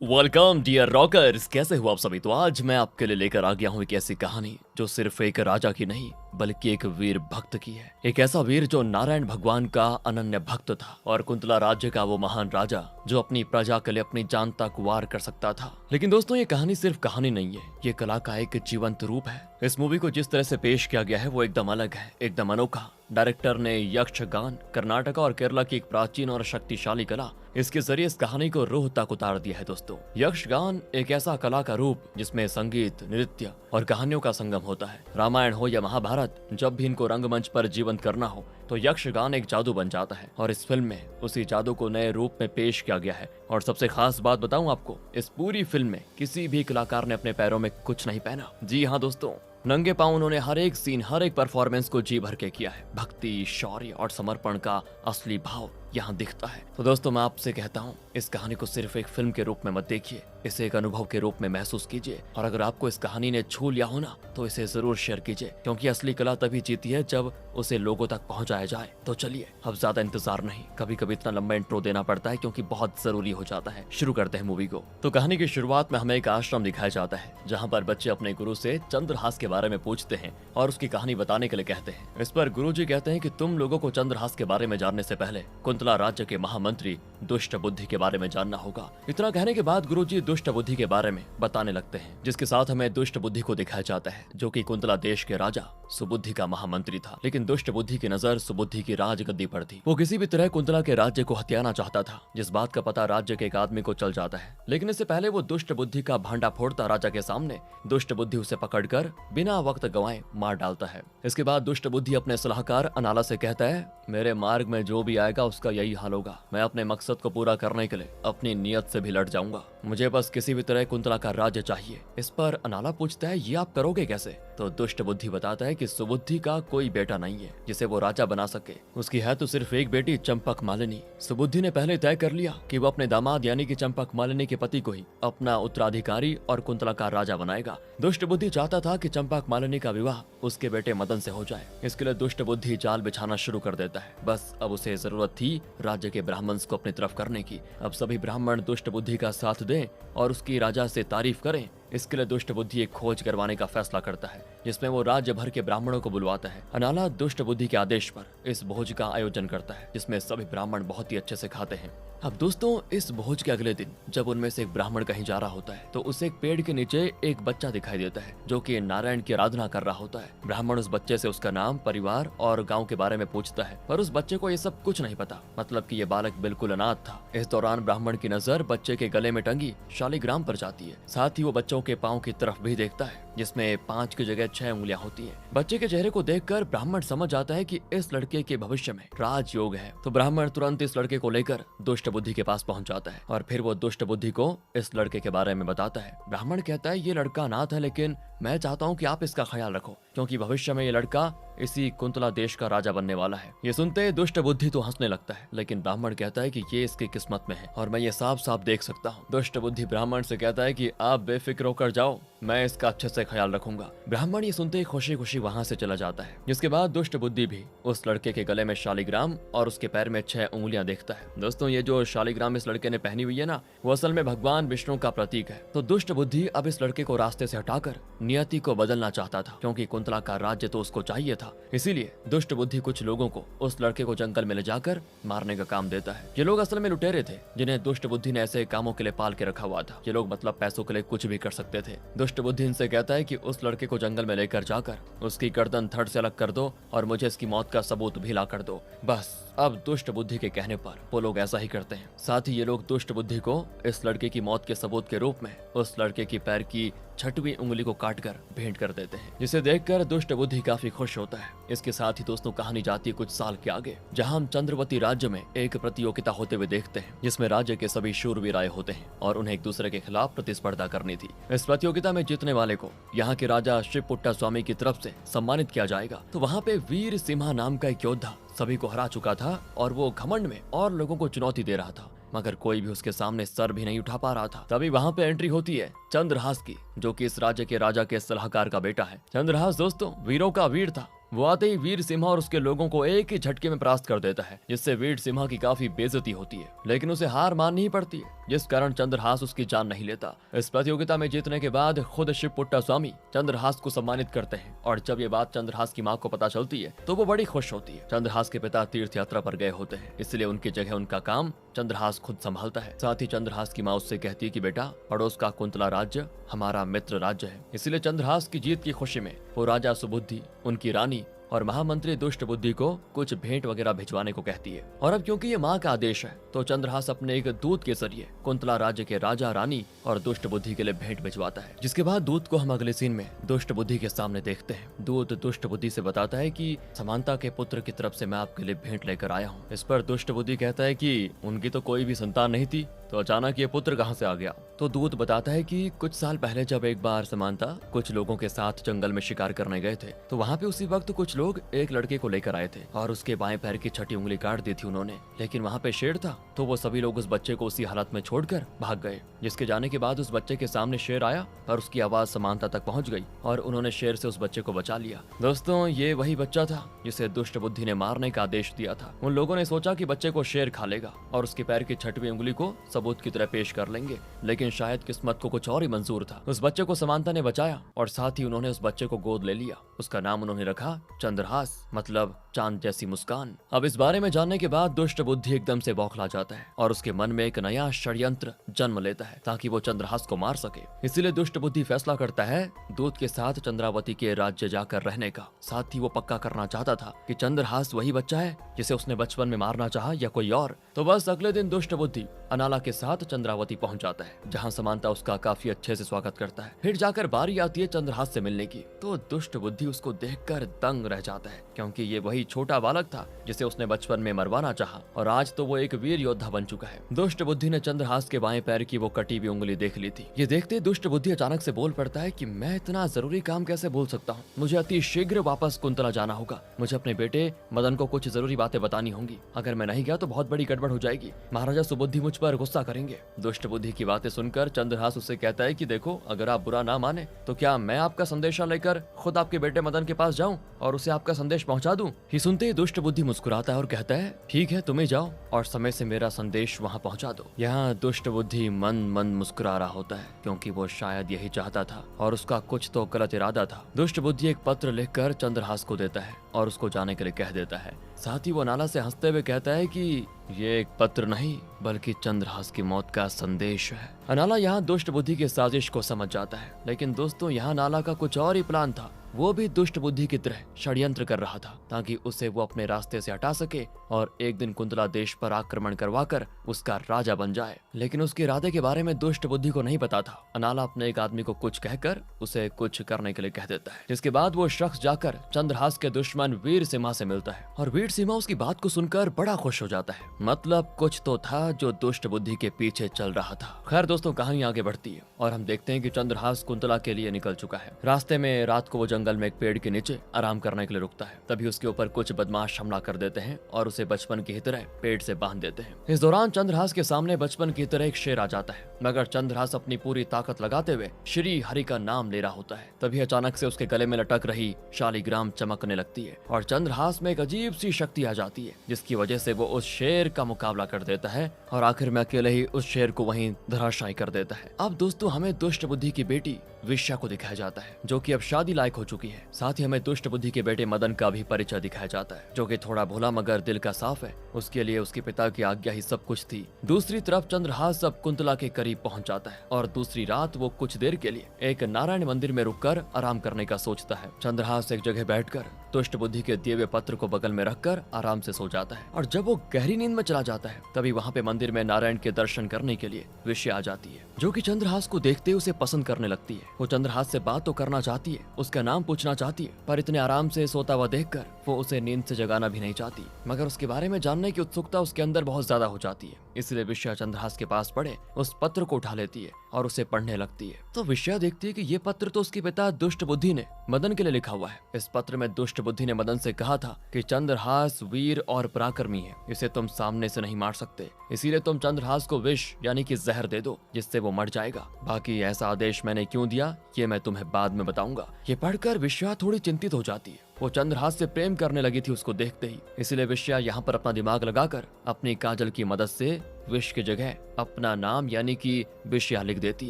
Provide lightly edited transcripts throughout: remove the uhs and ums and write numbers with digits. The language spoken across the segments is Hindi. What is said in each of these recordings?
वेलकम डियर रॉकर्स, कैसे हो आप सभी। तो आज मैं आपके लिए लेकर आ गया हूँ एक ऐसी कहानी जो सिर्फ एक राजा की नहीं बल्कि एक वीर भक्त की है। एक ऐसा वीर जो नारायण भगवान का अनन्य भक्त था और कुंतला राज्य का वो महान राजा जो अपनी प्रजा के लिए अपनी जान तक वार कर सकता था। लेकिन दोस्तों, ये कहानी सिर्फ कहानी नहीं है, ये कला का एक जीवंत रूप है। इस मूवी को जिस तरह से पेश किया गया है वो एकदम अलग है, एकदम अनोखा। डायरेक्टर ने यक्षगान, कर्नाटक और केरला की एक प्राचीन और शक्तिशाली कला, इसके जरिए इस कहानी को रूह तक उतार दिया है। दोस्तों, यक्षगान एक ऐसा कला का रूप जिसमें संगीत, नृत्य और कहानियों का संगम होता है। रामायण हो या महाभारत, जब भी इनको रंगमंच पर जीवंत करना हो तो यक्षगान एक जादू बन जाता है और इस फिल्म में उसी जादू को नए रूप में पेश किया गया है। और सबसे खास बात बताऊं आपको, इस पूरी फिल्म में किसी भी कलाकार ने अपने पैरों में कुछ नहीं पहना। जी हाँ दोस्तों, नंगे पांव उन्होंने हर एक सीन, हर एक परफॉर्मेंस को जी भर के किया है। भक्ति, शौर्य और समर्पण का असली भाव यहाँ दिखता है। तो दोस्तों, मैं आपसे कहता हूँ, इस कहानी को सिर्फ एक फिल्म के रूप में मत देखिए, इसे एक अनुभव के रूप में महसूस कीजिए। और अगर आपको इस कहानी ने छू लिया हो ना, तो इसे जरूर शेयर कीजिए, क्योंकि असली कला तभी जीती है जब उसे लोगों तक पहुंचाया जाए। तो चलिए, अब ज्यादा इंतजार नहीं, कभी कभी इतना लंबा इंट्रो देना पड़ता है क्योंकि बहुत जरूरी हो जाता है। शुरू करते हैं मूवी को। तो कहानी की शुरुआत में हमें एक आश्रम दिखाया जाता है जहाँ पर बच्चे अपने गुरु से चंद्रहास के बारे में पूछते हैं और उसकी कहानी बताने के लिए कहते हैं। इस पर गुरुजी कहते हैं कि तुम लोगों को चंद्रहास के बारे में जानने से पहले कुंतला राज्य के महामंत्री दुष्ट बुद्धि के बारे में जानना होगा। इतना कहने के बाद गुरुजी दुष्ट बुद्धि के बारे में बताने लगते हैं, जिसके साथ हमें दुष्ट बुद्धि को दिखाया जाता है जो कि कुंतला देश के राजा सुबुद्धि का महामंत्री था। लेकिन दुष्ट बुद्धि की नजर सुबुद्धि की राजगद्दी पर थी। वो किसी भी तरह कुंतला के राज्य को हथियाना चाहता था, जिस बात का पता राज्य के एक आदमी को चल जाता है। लेकिन इससे पहले वो दुष्ट बुद्धि का भांडा फोड़ता राजा के सामने, दुष्ट बुद्धि उसे पकड़कर बिना वक्त गंवाए मार डालता है। इसके बाद दुष्ट बुद्धि अपने सलाहकार अनाला से कहता है, मेरे मार्ग में जो भी आएगा उसका यही हाल होगा। मैं अपने मकसद को पूरा करने के लिए अपनी नियत से भी लड़ जाऊंगा। मुझे बस किसी भी तरह कुंतला का राज्य चाहिए। इस पर अनाला पूछता है, ये आप करोगे कैसे? तो दुष्ट बुद्धि बताता है कि सुबुद्धि का कोई बेटा नहीं है जिसे वो राजा बना सके। उसकी है तो सिर्फ एक बेटी चंपक मालिनी। सुबुद्धि ने पहले तय कर लिया कि वो अपने दामाद यानी कि चंपक मालिनी के पति को ही अपना उत्तराधिकारी और कुंतला का राजा बनाएगा। दुष्ट बुद्धि चाहता था कि चंपक मालिनी का विवाह उसके बेटे मदन से हो जाए। इसके लिए दुष्ट बुद्धि जाल बिछाना शुरू कर देता है। बस अब उसे जरूरत थी राज्य के ब्राह्मण को अपनी तरफ करने की। अब सभी ब्राह्मण दुष्ट बुद्धि का साथ दें और उसकी राजा से तारीफ करें। इसके लिए दुष्ट बुद्धि एक खोज करवाने का फैसला करता है, जिसमें वो राज्य भर के ब्राह्मणों को बुलवाता है। अनाला दुष्ट बुद्धि के आदेश पर इस भोज का आयोजन करता है, जिसमें सभी ब्राह्मण बहुत ही अच्छे से खाते हैं। अब दोस्तों, इस भोज के अगले दिन जब उनमें से एक ब्राह्मण कहीं जा रहा होता है तो उसे एक पेड़ के नीचे एक बच्चा दिखाई देता है जो कि नारायण की आराधना कर रहा होता है। ब्राह्मण उस बच्चे से उसका नाम, परिवार और गांव के बारे में पूछता है, पर उस बच्चे को ये सब कुछ नहीं पता, मतलब कि ये बालक बिल्कुल अनाथ था। इस दौरान ब्राह्मण की नजर बच्चे के गले में टंगी शालिग्राम पर जाती है। साथ ही वो बच्चों के पाँव की तरफ भी देखता है, जिसमें 5 की जगह 6 उंगलियां होती हैं। बच्चे के चेहरे को देखकर ब्राह्मण समझ जाता है कि इस लड़के के भविष्य में राजयोग है। तो ब्राह्मण तुरंत इस लड़के को लेकर दुष्ट बुद्धि के पास पहुंच जाता है और फिर वो दुष्ट बुद्धि को इस लड़के के बारे में बताता है। ब्राह्मण कहता है, ये लड़का अनाथ है, लेकिन मैं चाहता हूँ कि आप इसका ख्याल रखो, क्योंकि भविष्य में ये लड़का इसी कुंतला देश का राजा बनने वाला है। ये सुनते दुष्ट बुद्धि तो हंसने लगता है, लेकिन ब्राह्मण कहता है कि ये इसकी किस्मत में है और मैं ये साफ साफ देख सकता हूँ। दुष्ट बुद्धि ब्राह्मण से कहता है कि आप बेफिक्र होकर जाओ, मैं इसका अच्छे से ख्याल रखूंगा। ब्राह्मण ये सुनते ही खुशी खुशी वहाँ से चला जाता है। जिसके बाद दुष्ट बुद्धि भी उस लड़के के गले में शालिग्राम और उसके पैर में 6 उंगलियां देखता है। दोस्तों, ये जो शालिग्राम इस लड़के ने पहनी हुई है ना, वो असल में भगवान विष्णु का प्रतीक है। तो दुष्ट बुद्धि अब इस लड़के को रास्ते से हटाकर नियति को बदलना चाहता था, क्योंकि कुंतला का राज्य तो उसको चाहिए था। इसीलिए दुष्ट बुद्धि कुछ लोगों को उस लड़के को जंगल में ले जाकर मारने का काम देता है। ये लोग असल में लुटेरे थे, जिन्हें दुष्ट बुद्धि ने ऐसे कामों के लिए पाल के रखा हुआ था। ये लोग मतलब पैसों के लिए कुछ भी कर सकते थे। दुष्ट बुद्धि इनसे कहता है कि उस लड़के को जंगल में लेकर जाकर उसकी गर्दन धड़ से अलग कर दो और मुझे इसकी मौत का सबूत भी ला कर दो। बस अब दुष्ट बुद्धि के कहने पर वो लोग ऐसा ही करते हैं। साथ ही ये लोग दुष्ट बुद्धि को इस लड़के की मौत के सबूत के रूप में उस लड़के की पैर की 6वीं उंगली को काटकर भेंट कर देते हैं, जिसे देखकर दुष्ट बुद्धि काफी खुश होता है। इसके साथ ही दोस्तों, कहानी जाती है कुछ साल के आगे, जहां हम चंद्रवती राज्य में एक प्रतियोगिता होते हुए देखते हैं, जिसमें राज्य के सभी शूरवीर आए होते हैं और उन्हें एक दूसरे के खिलाफ प्रतिस्पर्धा करनी थी। इस प्रतियोगिता में जीतने वाले को यहाँ के राजा शिव पुट्टा स्वामी की तरफ से सम्मानित किया जाएगा। तो वहाँ पे वीर सिम्हा नाम का एक योद्धा सभी को हरा चुका था और वो घमंड में और लोगों को चुनौती दे रहा था, मगर कोई भी उसके सामने सर भी नहीं उठा पा रहा था। तभी वहाँ पे एंट्री होती है चंद्रहास की, जो कि इस राज्य के राजा के सलाहकार का बेटा है। चंद्रहास दोस्तों वीरों का वीर था वो आते ही वीर सिम्हा और उसके लोगों को एक ही झटके में परास्त कर देता है, जिससे वीर सिम्हा की काफी बेइज्जती होती है, लेकिन उसे हार माननी ही पड़ती है, जिस कारण चंद्रहास उसकी जान नहीं लेता। इस प्रतियोगिता में जीतने के बाद खुद शिव पुट्टा स्वामी चंद्रहास को सम्मानित करते हैं, और जब ये बात चंद्रहास की माँ को पता चलती है तो वो बड़ी खुश होती है। चंद्रहास के पिता तीर्थ यात्रा पर गए होते हैं, इसलिए उनकी जगह उनका काम चंद्रहास खुद संभालता है। साथ ही चंद्रहास की माँ उससे कहती है कि बेटा, पड़ोस का कुंतला राज्य हमारा मित्र राज्य है, इसलिए चंद्रहास की जीत की खुशी में वो राजा सुबुद्धि, उनकी रानी और महामंत्री दुष्ट बुद्धि को कुछ भेंट वगैरह भिजवाने को कहती है। और अब क्योंकि ये माँ का आदेश है तो चंद्रहास अपने एक दूत के जरिए कुंतला राज्य के राजा, रानी और दुष्ट बुद्धि के लिए भेंट भिजवाता है, जिसके बाद दूत को हम अगले सीन में दुष्ट बुद्धि के सामने देखते हैं। दूत दुष्ट बुद्धि से बताता है कि समानता के पुत्र की तरफ से मैं आपके लिए भेंट लेकर आया हूँ। इस पर दुष्ट बुद्धि कहता है कि उनकी तो कोई भी संतान नहीं थी, तो अचानक ये पुत्र कहाँ से आ गया। तो दूत बताता है कि कुछ साल पहले जब एक बार समानता कुछ लोगों के साथ जंगल में शिकार करने गए थे, तो वहाँ पे उसी वक्त कुछ लोग एक लड़के को लेकर आए थे और उसके बाएं पैर की छठी उंगली काट दी थी उन्होंने, लेकिन वहाँ पे शेर था, तो वो सभी लोग उस बच्चे को उसी हालत में छोड़कर भाग गए। जिसके जाने के बाद उस बच्चे के सामने शेर आया और उसकी आवाज समानता तक पहुंच गई और उन्होंने शेर से उस बच्चे को बचा लिया। दोस्तों, ये वही बच्चा था जिसे दुष्ट बुद्धि ने मारने का आदेश दिया था। उन लोगों ने सोचा कि बच्चे को शेर खा लेगा और उसके पैर की छठवीं उंगली को सबूत की तरह पेश कर लेंगे, लेकिन शायद किस्मत को कुछ और ही मंजूर था। उस बच्चे को समानता ने बचाया और साथ ही उन्होंने उस बच्चे को गोद ले लिया। उसका नाम उन्होंने रखा चंद्रहास, मतलब चांद जैसी मुस्कान। अब इस बारे में जानने के बाद दुष्ट बुद्धि एकदम से बौखला जाता है और उसके मन में एक नया षड्यंत्र जन्म लेता है ताकि वो चंद्रहास को मार सके। इसीलिए दुष्ट बुद्धि फैसला करता है दूत के साथ चंद्रावती के राज्य जाकर रहने का। साथ ही वो पक्का करना चाहता था कि चंद्रहास वही बच्चा है जिसे उसने बचपन में मारना चाहा या कोई और। तो बस अगले दिन दुष्ट बुद्धि अनाला के साथ चंद्रावती पहुंच जाता है, जहां समानता उसका काफी अच्छे से स्वागत करता है। फिर जाकर बारी आती है चंद्रहास से मिलने की, तो दुष्ट बुद्धि उसको देखकर दंग रह जाता है, क्योंकि ये वही छोटा बालक था जिसे उसने बचपन में मरवाना चाहा और आज तो वो एक वीर योद्धा बन चुका है। दुष्ट बुद्धि ने चंद्रहास के बाएं पैर की वो कटी हुई उंगली देख ली थी। ये देखते दुष्ट बुद्धि अचानक से बोल पड़ता है कि मैं इतना जरूरी काम कैसे भूल सकता हूँ, मुझे अति शीघ्र वापस कुंतला जाना होगा, मुझे अपने बेटे मदन को कुछ जरूरी बातें बतानी होंगी, अगर मैं नहीं गया तो बहुत बड़ी गड़बड़ हो जाएगी, महाराजा सुबुद्धि मुझ पर गुस्सा करेंगे। दुष्ट बुद्धि की बातें सुनकर चंद्रहास उससे कहता है कि देखो, अगर आप बुरा ना माने तो क्या मैं आपका संदेशा लेकर खुद आपके बेटे मदन के पास जाऊं और उसे आपका संदेश पहुंचा दूं। ही सुनते ही दुष्ट बुद्धि मुस्कुराता है और कहता है ठीक है, तुम्हें जाओ और समय से मेरा संदेश वहां पहुंचा दो। यहाँ दुष्ट बुद्धि मन मन मुस्कुरा रहा होता है, क्योंकि वो शायद यही चाहता था और उसका कुछ तो गलत इरादा था। दुष्ट बुद्धि एक पत्र लिखकर चंद्रहास को देता है और उसको जाने के लिए कह देता है। साथ ही वो नाला से हंसते हुए कहता है कि ये एक पत्र नहीं बल्कि चंद्रहास की मौत का संदेश है। अनाला यहाँ दुष्ट बुद्धि की साजिश को समझ जाता है, लेकिन दोस्तों यहाँ नाला का कुछ और ही प्लान था। वो भी दुष्ट बुद्धि की तरह षड्यंत्र कर रहा था ताकि उसे वो अपने रास्ते से हटा सके और एक दिन कुंतला देश पर आक्रमण करवाकर उसका राजा बन जाए। लेकिन उसके इरादे के बारे में दुष्ट बुद्धि को नहीं पता था। अनाला अपने एक आदमी को कुछ कहकर उसे कुछ करने के लिए कह देता है, जिसके बाद वो शख्स जाकर चंद्रहास के दुश्मन वीर सिम्हा से मिलता है और वीर सिम्हा उसकी बात को सुनकर बड़ा खुश हो जाता है। मतलब कुछ तो था जो दुष्ट बुद्धि के पीछे चल रहा था। खैर दोस्तों, कहानी आगे बढ़ती है और हम देखते हैं कि चंद्रहास कुंतला के लिए निकल चुका है। रास्ते में रात को वो जंगल में एक पेड़ के नीचे आराम करने के लिए रुकता है। तभी उसके ऊपर कुछ बदमाश हमला कर देते हैं और उसे बचपन की तरह पेड़ से बांध देते हैं। इस दौरान चंद्रहास के सामने बचपन की तरह एक शेर आ जाता है, मगर चंद्रहास अपनी पूरी ताकत लगाते हुए श्री हरि का नाम ले रहा होता है। तभी अचानक से उसके गले में लटक रही शालिग्राम चमकने लगती है और चंद्रहास में एक अजीब सी शक्ति आ जाती है, जिसकी वजह से वो उस शेर का मुकाबला कर देता है और आखिर में अकेले ही उस शेर को वहीं धराशायी कर देता है। अब दोस्तों, हमें दुष्ट बुद्धि की बेटी विश्या को दिखाया जाता है, जो कि अब शादी लायक हो चुकी है। साथ ही हमें दुष्ट बुद्धि के बेटे मदन का भी परिचय दिखाया जाता है, जो कि थोड़ा भोला मगर दिल का साफ है। उसके लिए उसके पिता की आज्ञा ही सब कुछ थी। दूसरी तरफ चंद्रहास अब कुंतला के करीब पहुंच जाता है और दूसरी रात वो कुछ देर के लिए एक नारायण मंदिर में रुककर आराम करने का सोचता है। चंद्रहास एक जगह बैठकर दुष्ट बुद्धि के दिए हुए पत्र को बगल में रखकर आराम से सो जाता है और जब वो गहरी नींद में चला जाता है तभी वहाँ पे मंदिर में नारायण के दर्शन करने के लिए विश्या आ जाती है, जो कि चंद्रहास को देखते उसे पसंद करने लगती है। वो चंद्रहास से बात तो करना चाहती है, उसका नाम पूछना चाहती है, पर इतने आराम से सोता हुआ देखकर वो उसे नींद से जगाना भी नहीं चाहती, मगर उसके बारे में जानने की उत्सुकता उसके अंदर बहुत ज्यादा हो जाती है। इसलिए विश्या चंद्रहास के पास पड़े उस पत्र को उठा लेती है और उसे पढ़ने लगती है। तो विश्या देखती है कि ये पत्र तो उसके पिता दुष्ट बुद्धि ने मदन के लिए लिखा हुआ है। इस पत्र में दुष्ट बुद्धि ने मदन से कहा था कि चंद्रहास वीर और पराक्रमी है, इसे तुम सामने से नहीं मार सकते, इसीलिए तुम चंद्रहास को विष यानी कि जहर दे दो, जिससे वो मर जाएगा। बाकी ऐसा आदेश मैंने क्यों दिया ये मैं तुम्हें बाद में बताऊंगा। ये पढ़कर विश्या थोड़ी चिंतित हो जाती है वो चंद्रहास से प्रेम करने लगी थी उसको देखते ही। इसलिए विषया यहाँ पर अपना दिमाग लगाकर अपनी काजल की मदद से विष की जगह अपना नाम यानी कि विषया लिख देती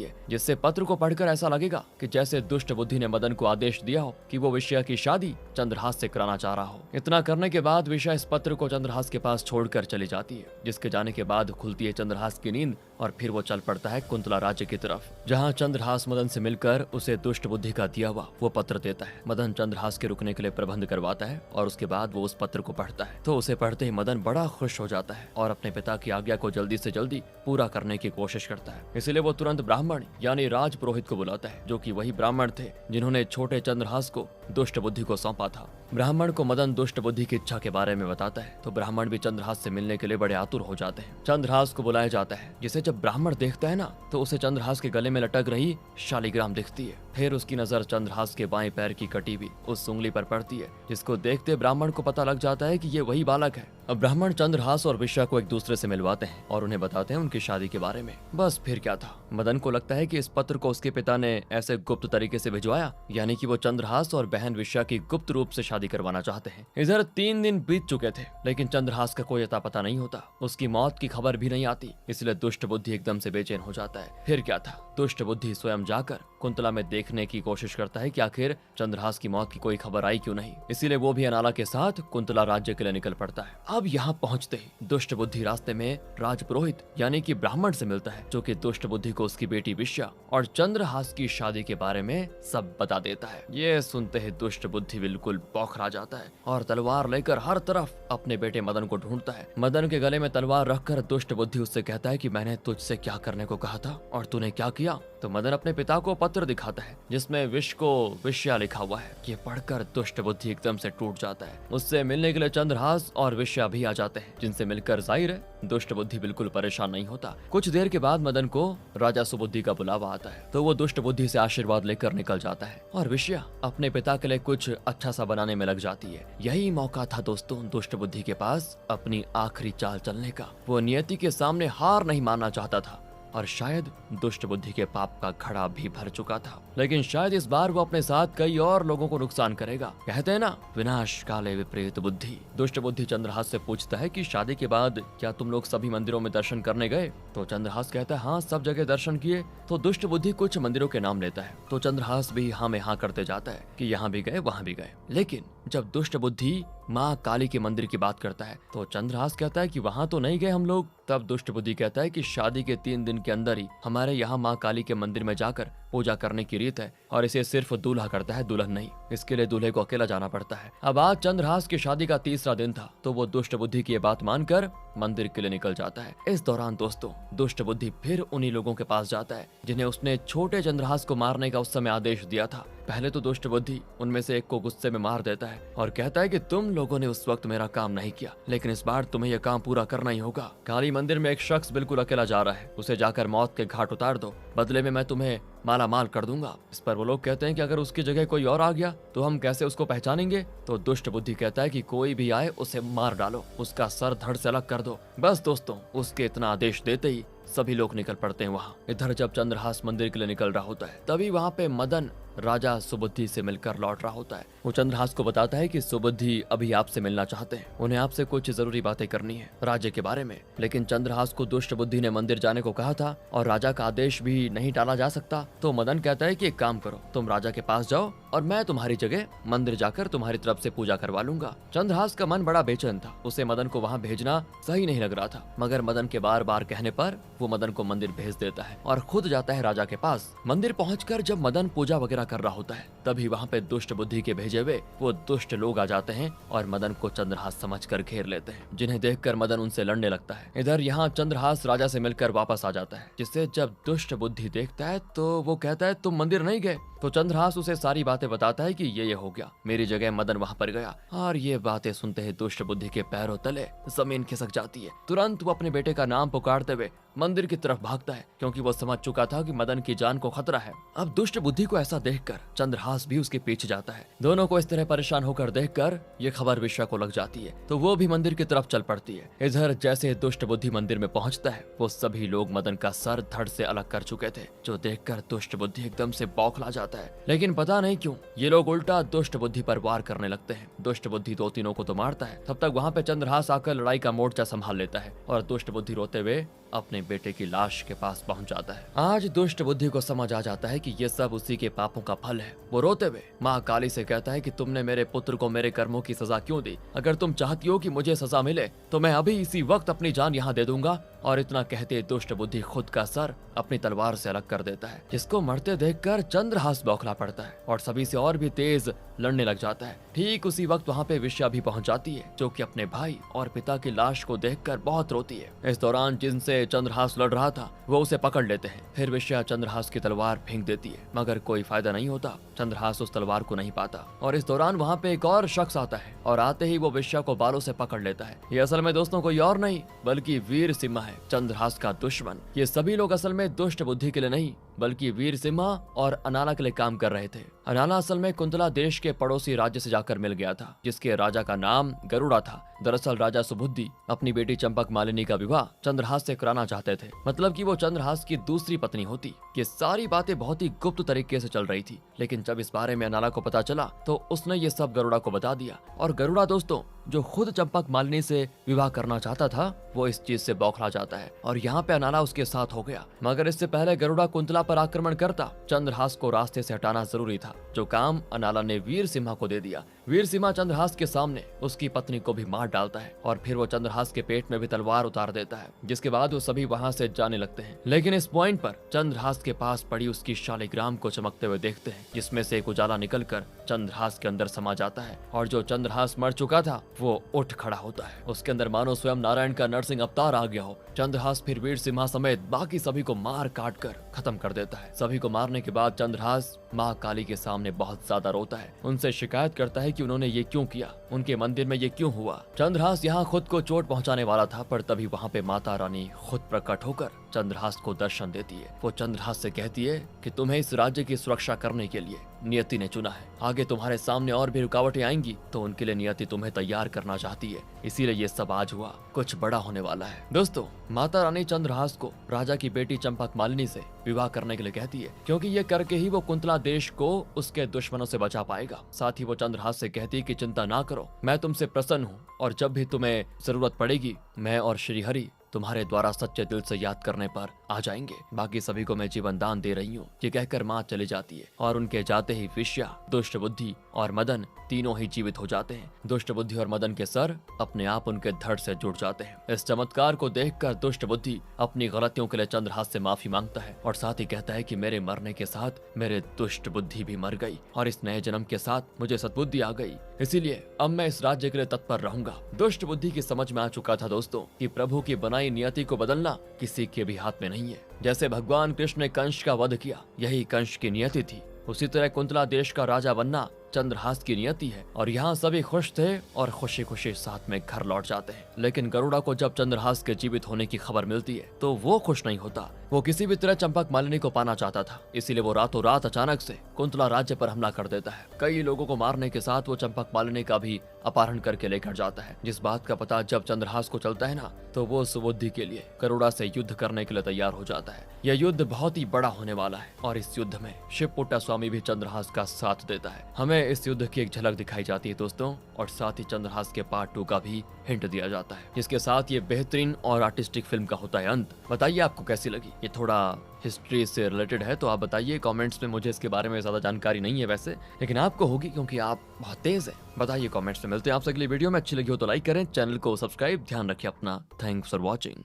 है, जिससे पत्र को पढ़कर ऐसा लगेगा कि जैसे दुष्ट बुद्धि ने मदन को आदेश दिया हो कि वो विषया की शादी चंद्रहास से कराना चाह रहा हो। इतना करने के बाद विषया इस पत्र को चंद्रहास के पास छोड़कर चली जाती है, जिसके जाने के बाद खुलती है चंद्रहास की नींद और फिर वो चल पड़ता है कुंतला राज्य की तरफ, जहाँ चंद्रहास मदन से मिलकर उसे दुष्ट बुद्धि का दिया हुआ वो पत्र देता है। मदन चंद्रहास के रुकने के लिए प्रबंध करवाता है और उसके बाद वो उस पत्र को पढ़ता है। तो उसे पढ़ते ही मदन बड़ा खुश हो जाता है और अपने पिता की आज्ञा को जल्दी से जल्दी पूरा करने की कोशिश करता है। इसलिए वो तुरंत ब्राह्मण यानी राज पुरोहित को बुलाता है, जो कि वही ब्राह्मण थे जिन्होंने छोटे चंद्रहास को दुष्ट बुद्धि को सौंपा था। ब्राह्मण को मदन दुष्ट बुद्धि की इच्छा के बारे में बताता है, तो ब्राह्मण भी चंद्रहास से मिलने के लिए बड़े आतुर हो जाते हैं। चंद्रहास को बुलाया जाता है, जिसे जब ब्राह्मण देखता है ना, तो उसे चंद्रहास के गले में लटक रही शालिग्राम दिखती है। फिर उसकी नजर चंद्रहास के बाएं पैर की कटी हुई उस उंगली पर पड़ती है, जिसको देखते ब्राह्मण को पता लग जाता है कि ये वही बालक है। अब ब्राह्मण चंद्रहास और विषया को एक दूसरे से मिलवाते हैं और उन्हें बताते हैं उनकी शादी के बारे में। बस फिर क्या था, मदन को लगता है कि इस पत्र को उसके पिता ने ऐसे गुप्त तरीके से भिजवाया, यानी कि वो चंद्रहास और बहन विषया की गुप्त रूप से शादी करवाना चाहते हैं। इधर 3 दिन बीत चुके थे, लेकिन चंद्रहास का कोई अता पता नहीं होता, उसकी मौत की खबर भी नहीं आती। इसलिए दुष्ट बुद्धि एकदम से बेचैन हो जाता है। फिर क्या था, दुष्ट बुद्धि स्वयं जाकर कुंतला में देखने की कोशिश करता है कि आखिर चंद्रहास की मौत की कोई खबर आई क्यों नहीं। इसीलिए वो भी अनाला के साथ कुंतला राज्य के लिए निकल पड़ता है। अब यहाँ पहुँचते ही दुष्ट बुद्धि रास्ते में राज पुरोहित यानी कि ब्राह्मण से मिलता है, जो कि दुष्ट बुद्धि को उसकी बेटी विषया और चंद्रहास की शादी के बारे में सब बता देता है। ये सुनते ही दुष्ट बुद्धि बिल्कुल बौखला जाता है और तलवार लेकर हर तरफ अपने बेटे मदन को ढूंढता है। मदन के गले में तलवार रखकर दुष्ट बुद्धि उससे कहता है कि मैंने तुझसे क्या करने को कहा था और तूने क्या किया। तो मदन अपने पिता को पत्र दिखाता है, जिसमें विष को विषया लिखा हुआ है। ये पढ़कर दुष्ट बुद्धि एकदम से टूट जाता है। उससे मिलने के लिए चंद्रहास और विषया भी आ जाते हैं, जिनसे मिलकर जाहिर है दुष्ट बुद्धि बिल्कुल परेशान नहीं होता। कुछ देर के बाद मदन को राजा सुबुद्धि का बुलावा आता है, तो वो दुष्ट बुद्धि से आशीर्वाद लेकर निकल जाता है और विषया अपने पिता के लिए कुछ अच्छा सा बनाने में लग जाती है। यही मौका था दोस्तों दुष्ट बुद्धि के पास अपनी आखिरी चाल चलने का। वो नियति के सामने हार नहीं मानना चाहता था और शायद दुष्ट बुद्धि के पाप का घड़ा भी भर चुका था, लेकिन शायद इस बार वो अपने साथ कई और लोगों को नुकसान करेगा। कहते हैं ना, विनाश काले विपरीत बुद्धि। दुष्ट बुद्धि चंद्रहास से पूछता है कि शादी के बाद क्या तुम लोग सभी मंदिरों में दर्शन करने गए। तो चंद्रहास कहता है हाँ, सब जगह दर्शन किए। तो दुष्ट बुद्धि कुछ मंदिरों के नाम लेता है, तो चंद्रहास भी हाँ में हाँ करते जाता है कि यहाँ भी गए वहाँ भी गए। लेकिन जब दुष्ट बुद्धि माँ काली के मंदिर की बात करता है, तो चंद्रहास कहता है कि वहाँ तो नहीं गए हम लोग। तब दुष्ट बुद्धि कहता है कि शादी के 3 दिन के अंदर ही हमारे यहाँ माँ काली के मंदिर में जाकर पूजा करने की रीत है और इसे सिर्फ दूल्हा करता है, दुल्हन नहीं। इसके लिए दूल्हे को अकेला जाना पड़ता है। अब आज चंद्रहास की शादी का 3रा दिन था, तो वो दुष्ट बुद्धि की ये बात मानकर मंदिर के लिए निकल जाता है। इस दौरान दोस्तों दुष्ट बुद्धि फिर उन्हीं लोगों के पास जाता है जिन्हें उसने छोटे चंद्रहास को मारने का उस समय आदेश दिया था। पहले तो दुष्ट बुद्धि उनमें से एक को गुस्से में मार देता है और कहता है कि तुम लोगों ने उस वक्त मेरा काम नहीं किया, लेकिन इस बार तुम्हें यह काम पूरा करना ही होगा। काली मंदिर में एक शख्स बिल्कुल अकेला जा रहा है, उसे जाकर मौत के घाट उतार दो, बदले में मैं तुम्हें माला माल कर दूंगा। इस पर वो लोग कहते हैं कि अगर उसकी जगह कोई और आ गया तो हम कैसे उसको पहचानेंगे। तो दुष्ट बुद्धि कहता है कि कोई भी आए उसे मार डालो, उसका सर धड़ से अलग कर दो। बस दोस्तों उसके इतना आदेश देते ही सभी लोग निकल पड़ते हैं वहाँ। इधर जब चंद्रहास मंदिर के लिए निकल रहा होता है, तभी वहाँ पे मदन राजा सुबुद्धि से मिलकर लौट रहा होता है। वो चंद्रहास को बताता है कि सुबुद्धि अभी आपसे मिलना चाहते हैं, उन्हें आपसे कुछ जरूरी बातें करनी है राज्य के बारे में। लेकिन चंद्रहास को दुष्ट बुद्धि ने मंदिर जाने को कहा था और राजा का आदेश भी नहीं टाला जा सकता। तो मदन कहता है कि एक काम करो, तुम राजा के पास जाओ और मैं तुम्हारी जगह मंदिर जाकर तुम्हारी तरफ से पूजा करवा लूंगा। चंद्रहास का मन बड़ा बेचैन था, उसे मदन को वहाँ भेजना सही नहीं लग रहा था, मगर मदन के बार बार कहने पर वो मदन को मंदिर भेज देता है और खुद जाता है राजा के पास। मंदिर पहुंचकर जब मदन पूजा वगैरह कर रहा होता है, तभी वहाँ पे दुष्ट बुद्धि के भेजे हुए वो दुष्ट लोग आ जाते हैं और मदन को चंद्रहास समझकर घेर लेते हैं, जिन्हें देखकर मदन उनसे लड़ने लगता है। इधर यहाँ चंद्रहास राजा से मिलकर वापस आ जाता है, जिसे जब दुष्ट बुद्धि देखता है तो वो कहता है तुम मंदिर नहीं गए। तो चंद्रहास उसे सारी बातें बताता है कि ये हो गया, मेरी जगह मदन वहाँ पर गया। और ये बातें सुनते ही दुष्ट बुद्धि के पैरों तले जमीन खिसक जाती है। तुरंत वो अपने बेटे का नाम पुकारते हुए मंदिर की तरफ भागता है क्योंकि वो समझ चुका था कि मदन की जान को खतरा है। अब दुष्ट बुद्धि को ऐसा देखकर चंद्रहास भी उसके पीछे जाता है। दोनों को इस तरह परेशान होकर देखकर ये खबर विश्वा को लग जाती है तो वो भी मंदिर की तरफ चल पड़ती है। इधर जैसे दुष्ट बुद्धि मंदिर में पहुंचता है वो सभी लोग मदन का सर धड़ से अलग कर चुके थे, जो देखकर दुष्ट बुद्धि एकदम से बौखला जाता है। लेकिन पता नहीं क्यों ये लोग उल्टा दुष्ट बुद्धि पर वार करने लगते हैं। दुष्ट बुद्धि दो तीनों को तो मारता है, तब तक वहाँ पे चंद्रहास आकर लड़ाई का मोर्चा संभाल लेता है और दुष्ट बुद्धि रोते हुए अपने बेटे की लाश के पास पहुंच जाता है। आज दुष्ट बुद्धि को समझ आ जाता है कि ये सब उसी के पापों का फल है। वो रोते हुए माँ काली से कहता है कि तुमने मेरे पुत्र को मेरे कर्मों की सजा क्यों दी? अगर तुम चाहती हो कि मुझे सजा मिले तो मैं अभी इसी वक्त अपनी जान यहाँ दे दूंगा। और इतना कहते दुष्ट बुद्धि खुद का सर अपनी तलवार से अलग कर देता है, जिसको मरते देखकर चंद्रहास बौखला पड़ता है और सभी से और भी तेज लड़ने लग जाता है। ठीक उसी वक्त वहाँ पे विश्वा भी पहुँच जाती है, जो कि अपने भाई और पिता की लाश को देखकर बहुत रोती है। इस दौरान जिनसे चंद्रहास लड़ रहा था वो उसे पकड़ लेते हैं। फिर विश्वा चंद्रहास की तलवार फेंक देती है, मगर कोई फायदा नहीं होता। चंद्रहास उस तलवार को नहीं पाता और इस दौरान वहाँ पे एक और शख्स आता है और आते ही वो विश्वा को बालों से पकड़ लेता है। ये असल में दोस्तों कोई और नहीं बल्कि वीर सिम्हा है, चंद्रहास का दुश्मन। ये सभी लोग असल में दुष्ट बुद्धि के लिए नहीं बल्कि वीर सिम्हा और अनाला के लिए काम कर रहे थे। अनाला असल में कुंतला देश के पड़ोसी राज्य से जाकर मिल गया था, जिसके राजा का नाम गरुड़ा था। दरअसल राजा सुबुद्धि अपनी बेटी चंपक मालिनी का विवाह चंद्रहास से कराना चाहते थे, मतलब कि वो चंद्रहास की दूसरी पत्नी होती। ये सारी बातें बहुत ही गुप्त तरीके से चल रही थी, लेकिन जब इस बारे में अनाला को पता चला तो उसने ये सब गरुड़ा को बता दिया। और गरुड़ा दोस्तों जो खुद चंपक मालिनी से विवाह करना चाहता था वो इस चीज से बौखला जाता है और यहाँ पे अनाला उसके साथ हो गया। मगर इससे पहले गरुड़ा कुंतला पर आक्रमण करता चंद्रहास को रास्ते से हटाना जरूरी था, जो काम अनाला ने वीर सिम्हा को दे दिया। वीर सिम्हा चंद्रहास के सामने उसकी पत्नी को भी मार डालता है और फिर वो चंद्रहास के पेट में भी तलवार उतार देता है, जिसके बाद वो सभी वहाँ से जाने लगते हैं। लेकिन इस पॉइंट पर चंद्रहास के पास पड़ी उसकी शालिग्राम को चमकते हुए देखते हैं, जिसमें से एक उजाला निकलकर चंद्रहास के अंदर समा जाता है और जो चंद्रहास मर चुका था वो उठ खड़ा होता है। उसके अंदर मानो स्वयं नारायण का नरसिंह अवतार आ गया हो। चंद्रहास फिर वीर सिम्हा समेत बाकी सभी को मार काट कर खत्म कर देता है। सभी को मारने के बाद चंद्रहास माँ काली के सामने बहुत ज्यादा रोता है, उनसे शिकायत करता है कि उन्होंने ये क्यों किया, उनके मंदिर में ये क्यों हुआ। चंद्रहास यहाँ खुद को चोट पहुँचाने वाला था, पर तभी वहाँ पे माता रानी खुद प्रकट होकर चंद्रहास को दर्शन देती है। वो चंद्रहास से कहती है कि तुम्हें इस राज्य की सुरक्षा करने के लिए नियति ने चुना है। आगे तुम्हारे सामने और भी रुकावटें आएंगी तो उनके लिए नियति तुम्हें तैयार करना चाहती है, इसीलिए ये सब आज हुआ, कुछ बड़ा होने वाला है। दोस्तों माता रानी चंद्रहास को राजा की बेटी चंपक मालिनी से विवाह करने के लिए कहती है, क्योंकि ये करके ही वो कुंतला देश को उसके दुश्मनों से बचा पाएगा। साथ ही वो चंद्रहास से कहती है कि चिंता ना करो, मैं तुमसे प्रसन्न हूँ और जब भी तुम्हें जरूरत पड़ेगी मैं और श्री हरि तुम्हारे द्वारा सच्चे दिल से याद करने पर आ जाएंगे। बाकी सभी को मैं जीवन दान दे रही हूँ। ये कहकर माँ चली जाती है और उनके जाते ही विश्वा, दुष्ट बुद्धि और मदन तीनों ही जीवित हो जाते हैं। दुष्ट बुद्धि और मदन के सर अपने आप उनके धड़ से जुड़ जाते हैं। इस चमत्कार को देखकर दुष्ट बुद्धि अपनी गलतियों के लिए चंद्रहास से माफी मांगता है और साथ ही कहता है कि मेरे मरने के साथ मेरे दुष्ट बुद्धि भी मर गई और इस नए जन्म के साथ मुझे सद्बुद्धि आ गई, इसीलिए अब मैं इस राज्य के लिए तत्पर रहूंगा। दुष्ट बुद्धि की समझ में आ चुका था दोस्तों कि प्रभु की बनाई नियति को बदलना किसी के भी हाथ में नहीं है। जैसे भगवान कृष्ण ने कंस का वध किया, यही कंस की नियति थी, उसी तरह कुंतला देश का राजा बनना चंद्रहास की नियति है। और यहाँ सभी खुश थे और खुशी खुशी साथ में घर लौट जाते हैं। लेकिन गरुड़ा को जब चंद्रहास के जीवित होने की खबर मिलती है तो वो खुश नहीं होता। वो किसी भी तरह चंपक मालिनी को पाना चाहता था, इसीलिए वो रातों रात अचानक से कुंतला राज्य पर हमला कर देता है। कई लोगों को मारने के साथ वो चंपक मालिनी का भी अपहरण करके लेकर जाता है। जिस बात का पता जब चंद्रहास को चलता है ना, तो वो सुबुद्धि के लिए गरुड़ा से युद्ध करने के लिए तैयार हो जाता है। यह युद्ध बहुत ही बड़ा होने वाला है और इस युद्ध में शिवपुट्टा स्वामी भी चंद्रहास का साथ देता है। हमें इस युद्ध की एक झलक दिखाई जाती है दोस्तों, और साथ ही चंद्रहास के पार्ट 2 का भी हिंट दिया जाता है, जिसके साथ ये बेहतरीन और आर्टिस्टिक फिल्म का होता है अंत। बताइए आपको कैसी लगी। ये थोड़ा हिस्ट्री से रिलेटेड है तो आप बताइए कमेंट्स में। मुझे इसके बारे में ज्यादा जानकारी नहीं है वैसे, लेकिन आपको होगी क्योंकि आप बहुत तेज है। बताइए कमेंट्स में। मिलते हैं आपसे अगली वीडियो में। अच्छी लगी हो तो लाइक करें, चैनल को सब्सक्राइब। ध्यान रखिए अपना। Thanks for watching.